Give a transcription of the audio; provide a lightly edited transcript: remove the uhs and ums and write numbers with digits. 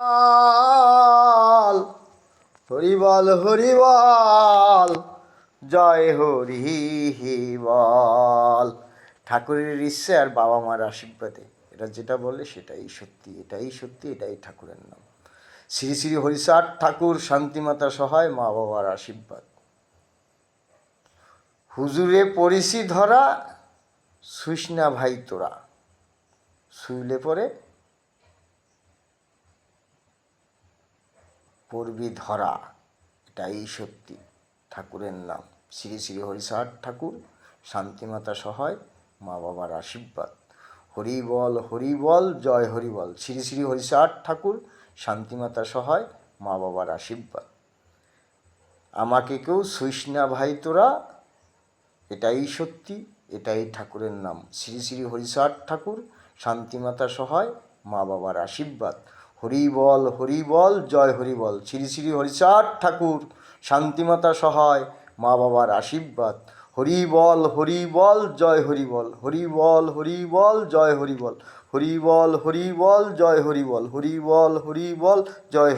বল হরি বল হরি বল, জয় হরি বল। ঠাকুরের ইচ্ছে আর বাবা মার আশীর্বাদে এরা যেটা বলে সেটাই সত্যি, এটাই সত্যি, এটাই ঠাকুরের নাম। শ্রী শ্রী হরিচাঁদ ঠাকুর, শান্তিমাতা সহায়, মা বাবার আশীর্বাদ। হুজুরে পড়িছি ধরা, শুইস না ভাই তোরা, শুইলে পরে পড়বি ধরা, এটাই সত্যি, ঠাকুরের নাম। শ্রী শ্রী হরিচাঁদ ঠাকুর, শান্তিমাতা সহায়, মা বাবার আশীর্বাদ। হরি বল, জয় হরি বল। শ্রী শ্রী হরিচাঁদ ঠাকুর, শান্তিমাতা সহায়, মা বাবার আশীর্বাদ। আমাকে কেউ শুইস না ভাই তোরা, এটাই সত্যি, এটাই ঠাকুরের নাম। শ্রী শ্রী হরিচাঁদ ঠাকুর, শান্তিমাতা সহায়, মা বাবার আশীর্বাদ। হরি বল, জয় হরি বল। শ্রী শ্রী হরিচাঁদ ঠাকুর, শান্তিমাতা সহায়, মা বাবার আশীর্বাদ। হরি বল, জয় হরি বল। হরি বল, জয় হরি বল। হরি বল, জয় হরি বল। হরি বল, জয় হরি